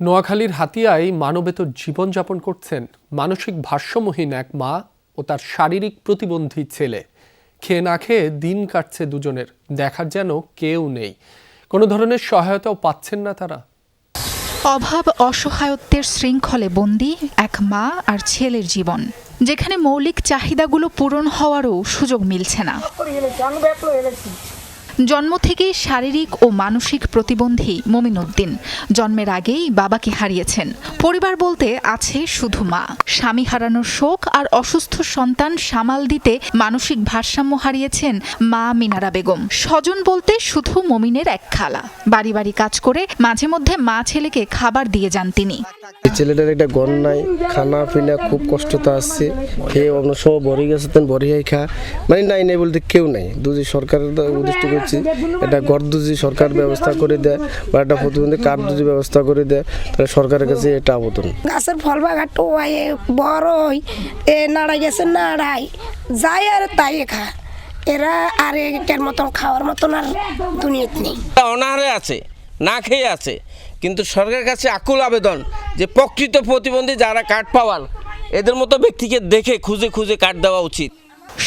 নোয়াখালীর হাতিয়ায় মানবেতর জীবনযাপন করছেন মানসিক ভারসাম্যহীন এক মা ও তার শারীরিক প্রতিবন্ধী ছেলে। খেয়ে না খেয়ে দিন কাটছে দুজনের, দেখার যেন কেউ নেই, কোনো ধরনের সহায়তাও পাচ্ছেন না তারা। অভাব অসহায়ত্বের শৃঙ্খলে বন্দী এক মা আর ছেলের জীবন, যেখানে মৌলিক চাহিদাগুলো পূরণ হওয়ারও সুযোগ মিলছে না। জন্ম থেকেই শারীরিক ও মানসিক প্রতিবন্ধী মমিন উদ্দিন জন্মের আগেই বাবাকে হারিয়েছেন। পরিবার বলতে আছে শুধু মা। স্বামী হারানোর শোক আর অসুস্থ সন্তান সামাল দিতে মানসিক ভারসাম্য হারিয়েছেন মা মিনারা বেগম। স্বজন বলতে শুধু মমিনের এক খালা। বাড়ি বাড়ি কাজ করে মাঝে মধ্যে মা ছেলেকে খাবার দিয়ে যান তিনি। ছেলেটার একটা গন নাই, খানা পিনা খুব কষ্টতে আসছে, খেয়ে অন্য সময় বড়ি গেছে বড়িয়াই খা, মানে নাই বলতে কেউ নাই। দুজি সরকারের উদ্দেশ্য করছি একটা ঘর দুজি সরকার ব্যবস্থা করে দেয় বা একটা প্রতিবন্ধী কার্ড দুজি ব্যবস্থা করে দেয়, তাহলে সরকারের কাছে এটা আবেদন। গাছের ফল বাগান টোয়াই বড় এ নাড়াই গেছে নাড়াই যাই আর তাই খা, এরা আর এটার মতন খাওয়ার মতন আর দুনিয়াতে নেই। অনাহারে আছে, না খেয়ে আছে, কিন্তু সরকারের কাছে আকুল আবেদন যে প্রকৃত প্রতিবন্ধী যারা কার্ড পাওয়ার এদের মতো ব্যক্তিকে দেখে খুঁজে খুঁজে কার্ড দেওয়া উচিত।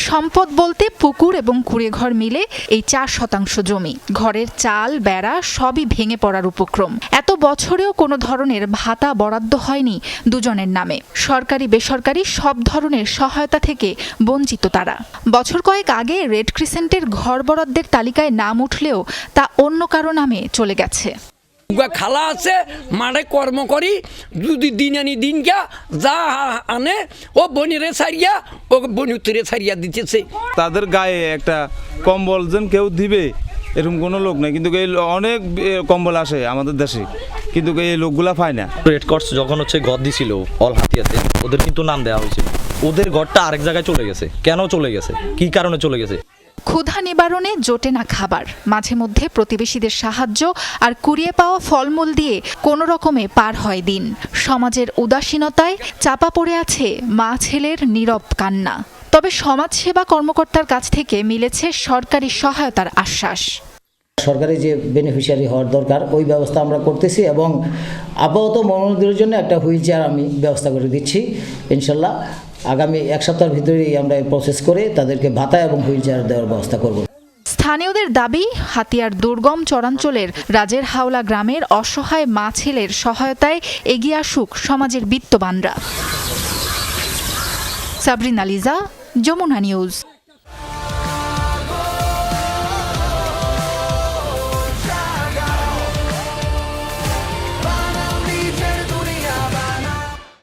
সম্পদ বলতে পুকুর এবং কুঁড়েঘর মিলে এই 4% জমি, ঘরের চাল বেড়া সবই ভেঙে পড়ার উপক্রম। এত বছরেও কোনো ধরনের ভাতা বরাদ্দ হয়নি দুজনের নামে। সরকারি বেসরকারি সব ধরনের সহায়তা থেকে বঞ্চিত তারা। বছর কয়েক আগে রেড ক্রিসেন্টের ঘর বরাদ্দের তালিকায় নাম উঠলেও তা অন্য কারো নামে চলে গেছে। খালা আছে মাঠে কর্ম করি, যদি দিন আনি দিন গা যা আনে ও বনিরে ছাড়িয়া ও বনুতরে ছাড়িয়া দিতেছে। তাদের গায়ে একটা কম্বল যেন কেউ দিবে এরকম কোনো লোক নেই, কিন্তু এই অনেক কম্বল আসে আমাদের দেশে, কিন্তু এই লোকগুলা পায় না। রেড ক্রস যখন ঘর দিছিল অল হাতিয়াতে, ওদের কিন্তু নাম দেওয়া হয়েছিল। ওদের ঘরটা আরেক জায়গায় চলে গেছে। কেন চলে গেছে, কি কারণে চলে গেছে? ক্ষুধা নিবারণে জোটে না খাবার, মাঝে মধ্যে প্রতিবেশীদের সাহায্য আর কুড়িয়ে পাওয়া ফলমূল দিয়ে কোনো রকমে পার হয় দিন। সমাজের উদাসীনতায় চাপা পড়ে আছে মা ছেলের নীরব কান্না। তবে সমাজসেবা কর্মকর্তার কাছ থেকে মিলেছে সরকারি সহায়তার আশ্বাস। সরকারি যে বেনিফিশিয়ারি হওয়ার দরকার ওই ব্যবস্থা আমরা করতেছি এবং আপাতত মনোনীতের জন্য একটা হুইল চেয়ার আমি ব্যবস্থা করে দিচ্ছি। ইনশাল্লাহ আগামী এক সপ্তাহের ভিতরেই আমরা প্রসেস করে তাদেরকে ভাতা এবং হুইল চেয়ার দেওয়ার ব্যবস্থা করব। স্থানীয়দের দাবি, হাতিয়ার দুর্গম চরাঞ্চলের রাজের হাওলা গ্রামের অসহায় মা ছেলের সহায়তায় এগিয়ে আসুক সমাজের বিত্তবানরা। সাবরিনা লিজা, যমুনা নিউজ।